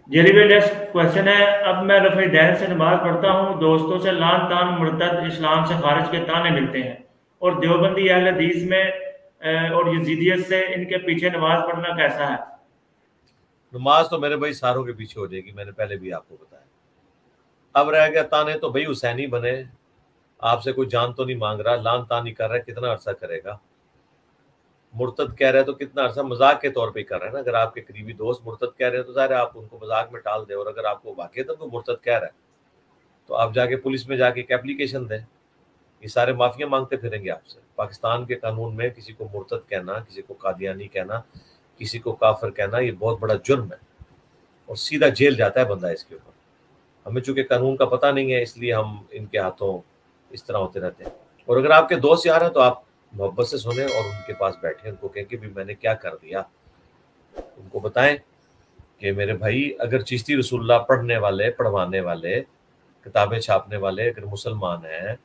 جی علی بھائی next question ہے، اب میں رفع دین سے نماز پڑھتا ہوں، دوستوں سے لان تان مرتد اسلام سے خارج کے تانے ملتے ہیں، اور دیوبندی اہل حدیث میں اور یزیدیت سے ان کے پیچھے نماز پڑھنا کیسا ہے؟ نماز تو میرے بھائی ساروں کے پیچھے ہو جائے گی، میں نے پہلے بھی آپ کو بتایا۔ اب رہ گیا تانے، تو بھائی حسینی بنے، آپ سے کوئی جان تو نہیں مانگ رہا، لان تان نہیں کر رہا ہے، کتنا عرصہ کرے گا؟ مرتد کہہ رہے تو کتنا عرصہ مذاق کے طور پہ کر رہے ہیں نا، اگر آپ کے قریبی دوست مرتد کہہ رہے ہیں تو ظاہر ہے آپ ان کو مذاق میں ٹال دیں، اور اگر آپ کو واقعتاً کوئی مرتد کہہ رہا ہے تو آپ جا کے پولیس میں جا کے ایک اپلیکیشن دیں۔ یہ سارے مافیا مانگتے پھریں گے آپ سے۔ پاکستان کے قانون میں کسی کو مرتد کہنا، کسی کو قادیانی کہنا، کسی کو کافر کہنا، یہ بہت بڑا جرم ہے، اور سیدھا جیل جاتا ہے بندہ اس کے اوپر۔ ہمیں چونکہ قانون کا پتہ نہیں ہے، اس لیے ہم ان کے ہاتھوں اس طرح ہوتے رہتے ہیں۔ اور اگر آپ کے دوست یار ہیں تو آپ محبت سے سنیں اور ان کے پاس بیٹھیں، ان کو کہیں کہ بھی میں نے کیا کر دیا، ان کو بتائیں کہ میرے بھائی اگر چشتی رسول اللہ پڑھنے والے، پڑھوانے والے، کتابیں چھاپنے والے اگر مسلمان ہیں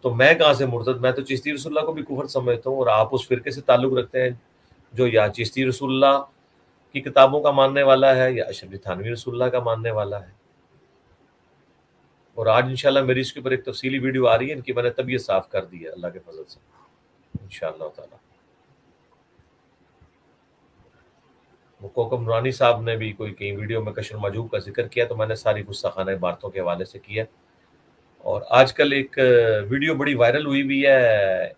تو میں کہاں سے مرتد؟ میں تو چشتی رسول اللہ کو بھی کفر سمجھتا ہوں، اور آپ اس فرقے سے تعلق رکھتے ہیں جو یا چشتی رسول اللہ کی کتابوں کا ماننے والا ہے یا اشرف تھانوی رسول اللہ کا ماننے والا ہے۔ اور آج انشاءاللہ میری اس کے اوپر ایک تفصیلی ویڈیو آ رہی ہے، ان کی میں نے طبیعت صاف کر دی ہے اللہ کے فضل سے انشاءاللہ تعالی۔ وہ کوکم نورانی صاحب نے بھی کوئی کئی ویڈیو میں کشر ماجوب کا ذکر کیا، تو میں نے ساری غصہ خانہ عبارتوں کے حوالے سے کیا۔ اور آج کل ایک ویڈیو بڑی وائرل ہوئی بھی ہے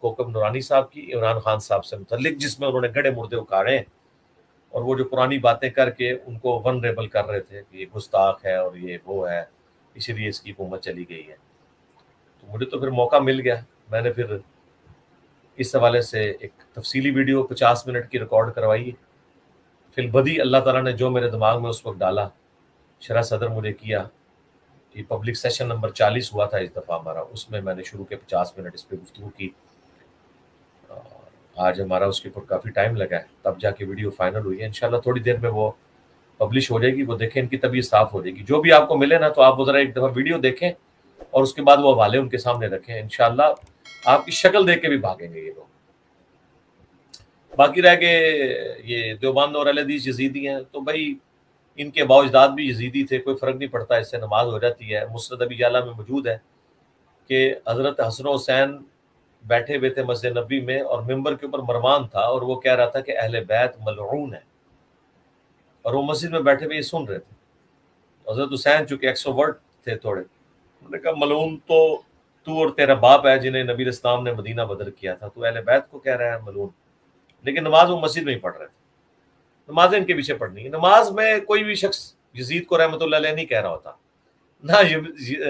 کوکم نورانی صاحب کی، عمران خان صاحب سے متعلق، جس میں انہوں نے گڑے مردے اکاڑے ہیں، اور وہ جو پرانی باتیں کر کے ان کو ونریبل کر رہے تھے کہ یہ گستاخ ہے اور یہ وہ ہے، اسی لیے اس کی حکومت چلی گئی ہے۔ تو مجھے تو پھر موقع مل گیا، میں نے پھر اس حوالے سے ایک تفصیلی ویڈیو 50 منٹ کی ریکارڈ کروائی۔ فی البدی اللہ تعالیٰ نے جو میرے دماغ میں اس وقت ڈالا، شرح صدر مجھے کیا، یہ پبلک سیشن نمبر 40 ہوا تھا اس دفعہ ہمارا، اس میں نے شروع کے 50 منٹ اس پہ گفتگو کی۔ آج ہمارا اس کے اوپر کافی ٹائم لگا ہے، تب جا کے ویڈیو فائنل ہوئی ہے، انشاءاللہ تھوڑی دیر میں وہ پبلش ہو جائے گی، وہ دیکھیں، ان کی طبیعت صاف ہو جائے گی۔ جو بھی آپ کو ملے نا تو آپ وہ ذرا ایک دفعہ ویڈیو دیکھیں اور اس کے بعد وہ حوالے ان کے سامنے رکھیں، انشاءاللہ آپ کی شکل دیکھ کے بھی بھاگیں گے یہ لوگ۔ باقی رہ کے یہ دیوبند اور اہل حدیث یزیدی ہیں، تو بھائی ان کے باوجداد بھی یزیدی تھے، کوئی فرق نہیں پڑتا، اس سے نماز ہو جاتی ہے۔ مسند ابی یعلا میں موجود ہے کہ حضرت حسن و حسین بیٹھے ہوئے تھے مسجد نبوی میں، اور ممبر کے اوپر مروان تھا، اور وہ کہہ رہا تھا کہ اہل بیت ملعون ہے، اور وہ مسجد میں بیٹھے ہوئے یہ سن رہے تھے۔ حضرت حسین چونکہ ایکسٹروورٹ تھے تھوڑے، انہوں نے کہا ملعون تو اور تیرا باپ ہے جنہیں نبی اسلام نے مدینہ بدر کیا تھا، تو اہل بیت کو کہہ رہا ہے ملعون۔ لیکن نماز وہ مسجد میں ہی پڑھ رہے تھے، نمازیں ان کے پیچھے پڑھنی ہے۔ نماز میں کوئی بھی شخص یزید کو رحمۃ اللہ علیہ نہیں کہہ رہا ہوتا، نہ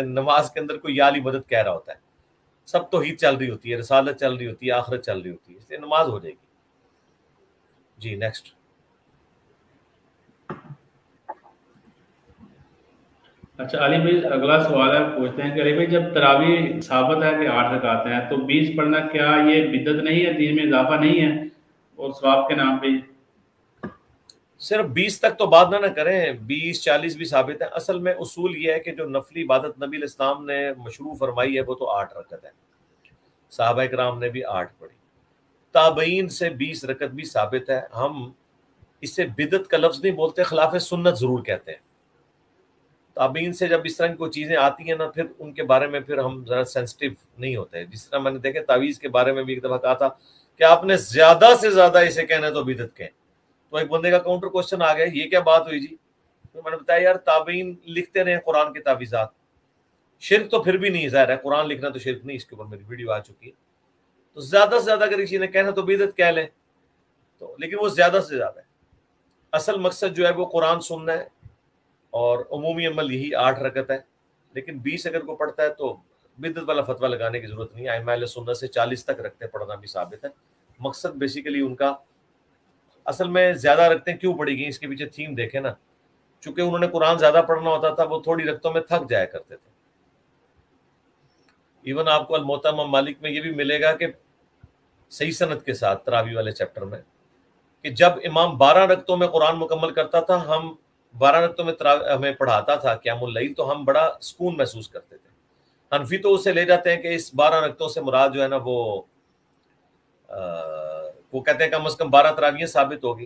نماز کے اندر کوئی یا علی مدد کہہ رہا ہوتا ہے، سب توحید چل رہی ہوتی ہے، رسالت چل رہی ہوتی ہے، آخرت چل رہی ہوتی ہے، اس لیے نماز ہو جائے گی۔ جی نیکسٹ۔ اچھا علی بھائی اگلا سوال ہے، پوچھتے ہیں کہ علی بھائی جب تراویح ثابت ہے کہ 8 رکعتیں ہیں تو 20 پڑھنا کیا یہ بدعت نہیں ہے، دین میں اضافہ نہیں ہے اور ثواب کے نام پہ؟ صرف 20 تک تو بات نہ کریں، 20 40 بھی ثابت ہے۔ اصل میں اصول یہ ہے کہ جو نفلی عبادت نبی علیہ السلام نے مشروع فرمائی ہے وہ تو 8 رکعت ہے، صحابہ کرام نے بھی 8 پڑھی، تابعین سے 20 رکعت بھی ثابت ہے۔ ہم اس سے بدعت کا لفظ نہیں بولتے، خلاف سنت ضرور کہتے ہیں۔ تابعین سے جب اس طرح کی کوئی چیزیں آتی ہیں نا، پھر ان کے بارے میں پھر ہم ذرا سینسٹیو نہیں ہوتے۔ جس طرح میں نے دیکھے تعویذ کے بارے میں بھی ایک دفعہ کہا تھا کہ آپ نے زیادہ سے زیادہ اسے کہنا ہے تو بدعت کہیں، تو ایک بندے کا کاؤنٹر کوشچن آ گیا، یہ کیا بات ہوئی جی؟ تو میں نے بتایا یار تابعین لکھتے رہے قرآن کے تعویذات، شرک تو پھر بھی نہیں، ظاہر ہے قرآن لکھنا تو شرک نہیں، اس کے اوپر میری ویڈیو آ چکی ہے۔ تو زیادہ سے زیادہ اگر کسی نے کہنا تو بدعت کہہ لیں، تو لیکن وہ زیادہ سے زیادہ ہے۔ اصل مقصد جو ہے وہ قرآن سننا ہے، اور عمومی عمل یہی 8 رکعت ہے، لیکن 20 اگر کو پڑھتا ہے تو بدعت والا فتویٰ لگانے کی ضرورت نہیں ہے۔ ائمہ اہل سنت سے 40 تک رکھتے پڑھنا بھی ثابت ہے۔ مقصد بیسیکلی ان کا اصل میں زیادہ رکھتے کیوں پڑھی گئی، اس کے پیچھے تھیم دیکھیں نا، چونکہ انہوں نے قرآن زیادہ پڑھنا ہوتا تھا، وہ تھوڑی رکعتوں میں تھک جایا کرتے تھے۔ ایون آپ کو الموطا امام مالک میں یہ بھی ملے گا کہ صحیح سند کے ساتھ تراویح والے چیپٹر میں، کہ جب امام 12 رکعتوں میں قرآن مکمل کرتا تھا، ہم 12 رکعتوں میں ہمیں پڑھاتا تھا قیام اللیل، تو ہم بڑا سکون محسوس کرتے تھے۔ حنفی تو اسے لے جاتے ہیں کہ اس 12 رکعتوں سے مراد جو ہے نا وہ کہتے ہیں کم از کم 12 تراویحیں ثابت ہوگی۔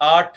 8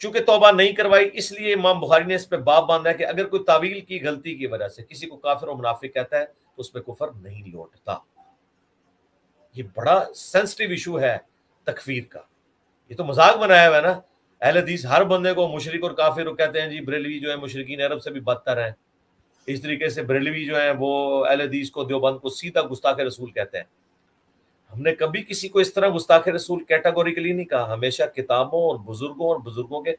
چونکہ توبہ نہیں کروائی اس لیے امام بخاری نے اس پہ باب باندھا ہے کہ اگر کوئی تعویل کی غلطی کی وجہ سے کسی کو کافر و منافق کہتا ہے تو اس پہ کفر نہیں لوٹتا. یہ بڑا سینسٹیو ایشو ہے تکفیر کا. یہ تو مذاق بنایا ہوا ہے نا. اہل حدیث ہر بندے کو مشرک اور کافر کہتے ہیں. جی بریلوی جو ہے مشرکین عرب سے بھی بدتر ہیں. اس طریقے سے بریلوی جو ہیں وہ اہل حدیث کو دیوبند کو سیدھا گستاخ رسول کہتے ہیں. ہم نے کبھی کسی کو اس طرح گستاخ رسول کیٹاگوریکلی نہیں کہا. ہمیشہ کتابوں اور بزرگوں کے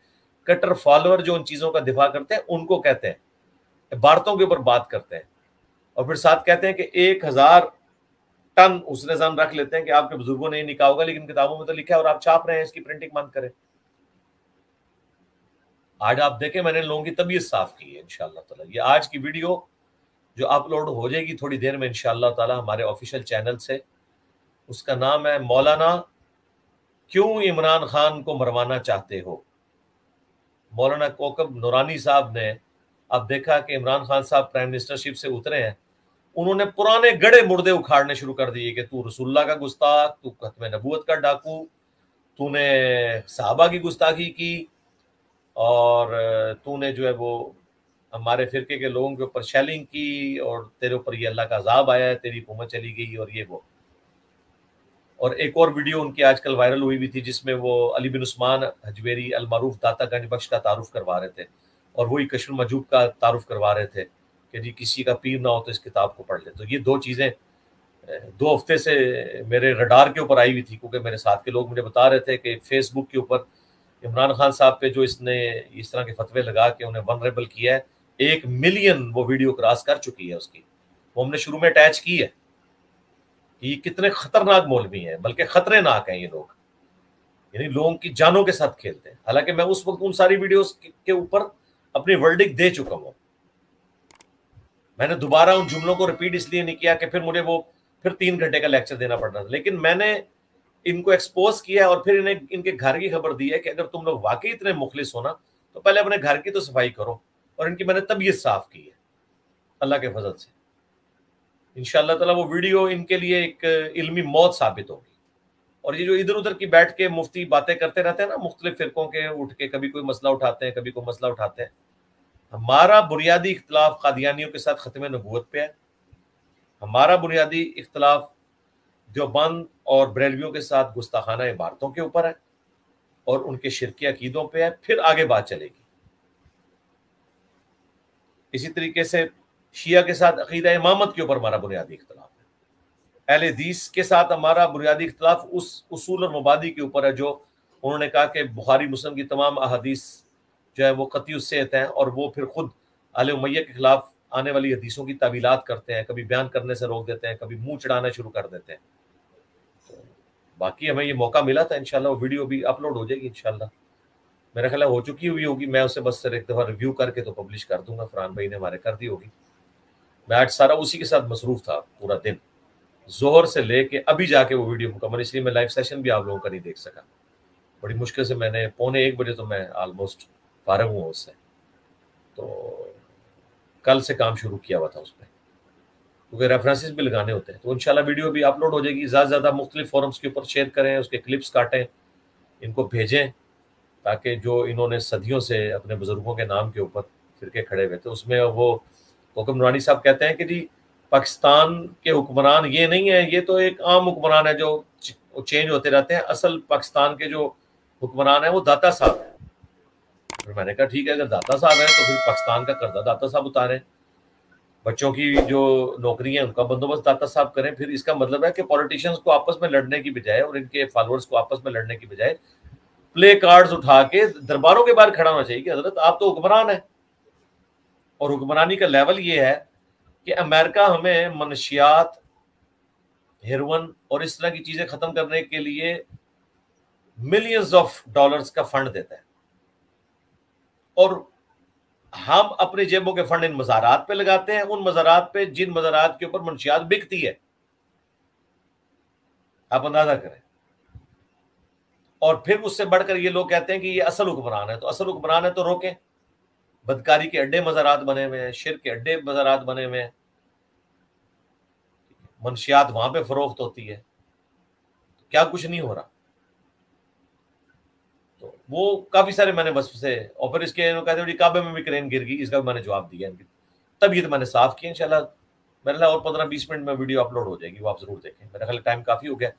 کٹر فالوور جو ان چیزوں کا دفاع کرتے ہیں ان کو کہتے ہیں. عبارتوں کے اوپر بات کرتے ہیں اور پھر ساتھ کہتے ہیں کہ 1000 ٹن حسن زن رکھ لیتے ہیں کہ آپ کے بزرگوں نے یہ نہیں کہا ہوگا لیکن کتابوں میں تو لکھا ہے اور آپ چھاپ رہے ہیں, اس کی پرنٹنگ بند کریں. آج آپ دیکھیں میں نے لوگوں کی طبیعت صاف کی ہے انشاءاللہ تعالی. یہ آج کی ویڈیو جو اپلوڈ ہو جائے گی تھوڑی دیر میں انشاءاللہ تعالی ہمارے آفیشیل چینل سے, اس کا نام ہے مولانا کیوں عمران خان کو مروانا چاہتے ہو. مولانا کوکب نورانی صاحب نے اب دیکھا کہ عمران خان صاحب پرائم منسٹرشپ سے اترے ہیں, انہوں نے پرانے گڑے مردے اکھاڑنے شروع کر دیے کہ تو رسول اللہ کا گستاخ, تو ختم نبوت کا ڈاکو, تو نے صحابہ کی گستاخی کی, اور تو نے جو ہے وہ ہمارے فرقے کے لوگوں کے اوپر شیلنگ کی, اور تیرے اوپر یہ اللہ کا عذاب آیا ہے, تیری حکومت چلی گئی, اور یہ وہ. اور ایک اور ویڈیو ان کی آج کل وائرل ہوئی بھی تھی جس میں وہ علی بن عثمان حجویری المعروف داتا گنج بخش کا تعارف کروا رہے تھے, اور وہی کشف المجوب کا تعارف کروا رہے تھے کہ جی کسی کا پیر نہ ہو تو اس کتاب کو پڑھ لے. تو یہ دو چیزیں 2 ہفتے سے میرے رڈار کے اوپر آئی ہوئی تھی, کیونکہ میرے ساتھ کے لوگ مجھے بتا رہے تھے کہ فیس بک کے اوپر عمران خان صاحب پہ جو اس نے اس طرح کے فتوے لگا کے انہیں ونریبل کیا ہے, 1 ملین وہ ویڈیو کراس کر چکی ہے اس کی. وہ ہم نے شروع میں اٹیچ کی ہے. یہ کتنے خطرناک مولوی ہیں, بلکہ خطرے ناک ہیں یہ لوگ, یعنی لوگوں کی جانوں کے ساتھ کھیلتے ہیں. حالانکہ میں اس وقت ان ساری ویڈیوز کے اوپر اپنی ورڈک دے چکا ہوں. میں نے دوبارہ ان جملوں کو ریپیٹ اس لیے نہیں کیا کہ پھر مجھے وہ 3 گھنٹے کا لیکچر دینا پڑنا تھا, لیکن میں نے ان کو ایکسپوز کیا اور پھر انہیں ان کے گھر کی خبر دی ہے کہ اگر تم لوگ واقعی اتنے مخلص ہونا تو پہلے اپنے گھر کی تو صفائی کرو. اور ان کی میں نے طبیعت صاف کی ہے اللہ کے فضل سے. انشاءاللہ تعالیٰ وہ ویڈیو ان کے لیے ایک علمی موت ثابت ہوگی. اور یہ جو ادھر ادھر کی بیٹھ کے مفتی باتیں کرتے رہتے ہیں نا, مختلف فرقوں کے اٹھ کے کبھی کوئی مسئلہ اٹھاتے ہیں کبھی کوئی مسئلہ اٹھاتے ہیں. ہمارا بنیادی اختلاف قادیانیوں کے ساتھ ختم نبوت پہ ہے. ہمارا بنیادی اختلاف دیوبند اور بریلویوں کے ساتھ گستاخانہ عبارتوں کے اوپر ہے اور ان کے شرکی عقیدوں پہ ہے. پھر آگے بات چلے گی. اسی طریقے سے شیعہ کے ساتھ عقیدہ امامت کے اوپر ہمارا بنیادی اختلاف ہے. اہل حدیث کے ساتھ ہمارا بنیادی اختلاف اس اصول اور مبادی کے اوپر ہے جو انہوں نے کہا کہ بخاری مسلم کی تمام احادیث جو ہے وہ قطعی الصحت ہیں, اور وہ پھر خود آل امیہ کے خلاف آنے والی حدیثوں کی تعویلات کرتے ہیں, کبھی بیان کرنے سے روک دیتے ہیں, کبھی منہ چڑھانا شروع کر دیتے ہیں. باقی ہمیں یہ موقع ملا تھا, انشاءاللہ وہ ویڈیو بھی اپلوڈ ہو جائے گی انشاءاللہ. میرا خیال ہے ہو چکی ہوئی ہوگی, میں اسے بس ایک دفعہ ریویو کر کے تو پبلش کر دوں گا. فرحان بھائی نے ہمارے کر دی ہوگی. میں آج سارا اسی کے ساتھ مصروف تھا پورا دن, ظہر سے لے کے ابھی جا کے وہ ویڈیو مکمل, اس لیے میں لائیو سیشن بھی آپ لوگوں کا نہیں دیکھ سکا. بڑی مشکل سے میں نے 1:45 بجے تو میں آلموسٹ فارغ ہوں اس سے, تو کل سے کام شروع کیا ہوا تھا اس پہ, کیونکہ ریفرنسز بھی لگانے ہوتے ہیں. تو انشاءاللہ ویڈیو بھی اپلوڈ ہو جائے گی. زیادہ سے زیادہ مختلف فورمز کے اوپر شیئر کریں, اس کے کلپس کاٹیں, ان کو بھیجیں, تاکہ جو انہوں نے صدیوں سے اپنے بزرگوں کے نام کے اوپر فرقے کھڑے ہوئے تھے, اس میں وہ کوکب نورانی صاحب کہتے ہیں کہ جی پاکستان کے حکمران یہ نہیں ہے, یہ تو ایک عام حکمران ہے جو چینج ہوتے رہتے ہیں. اصل پاکستان کے جو حکمران ہیں وہ داتا صاحب ہیں. پھر میں نے کہا ٹھیک ہے, اگر داتا صاحب ہیں تو پھر پاکستان کا قرضہ داتا صاحب اتاریں, بچوں کی جو نوکری ہیں ان کا بندوبست داتا صاحب کریں. پھر اس کا مطلب ہے کہ پولیٹیشنز کو آپس میں لڑنے کی بجائے اور ان کے فالوورز کو آپس میں لڑنے کی بجائے پلے کارڈز اٹھا کے درباروں کے باہر کھڑا ہونا چاہیے کہ حضرت آپ تو حکمران ہیں. اور حکمرانی کا لیول یہ ہے کہ امریکہ ہمیں منشیات, ہیروئن اور اس طرح کی چیزیں ختم کرنے کے لیے ملینز آف ڈالرز کا فنڈ دیتا ہے, اور ہم اپنے جیبوں کے فنڈ ان مزارات پہ لگاتے ہیں, ان مزارات پہ جن مزارات کے اوپر منشیات بکتی ہے. آپ اندازہ کریں. اور پھر اس سے بڑھ کر یہ لوگ کہتے ہیں کہ یہ اصل حکمران ہے. تو اصل حکمران ہے تو روکیں. بدکاری کے اڈے مزارات بنے ہوئے ہیں, شرک کے اڈے مزارات بنے ہوئے ہیں, منشیات وہاں پہ فروخت ہوتی ہے, کیا کچھ نہیں ہو رہا. تو وہ کافی سارے میں نے بس سے، اور پھر اس کے کہتے ہیں کعبے میں بھی کرین گر گئی، اس کا بھی میں نے جواب دیا ان کی، تب یہ تو میں نے صاف کیا انشاءاللہ میرے لیے، اور 15-20 منٹ میں ویڈیو اپلوڈ ہو جائے گی، وہ آپ ضرور دیکھیں، میرا خیال ٹائم کافی ہو گیا۔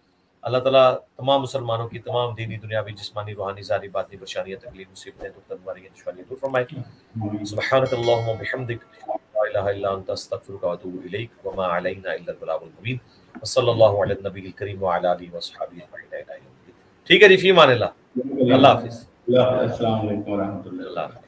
اللہ تعالیٰ تمام مسلمانوں کی تمام دینی دنیاوی جسمانی روحانی ظاہری باطنی پریشانیاں تکلیف مصیبتیں دکھ بیماریاں دشواریاں دور فرمائے۔ سبحانک اللہم وبحمدک لا الہ الا انت استغفرک واتوب الیک وما علینا الا البلاغ المبین وصلی اللہ علی النبی الکریم وعلی آلہ وصحبہ اجمعین الی یوم الدین۔ ٹھیک ہے جی، فی امان اللہ، اللہ حافظ، السلام علیکم ورحمۃ اللہ۔ اللہ حافظ۔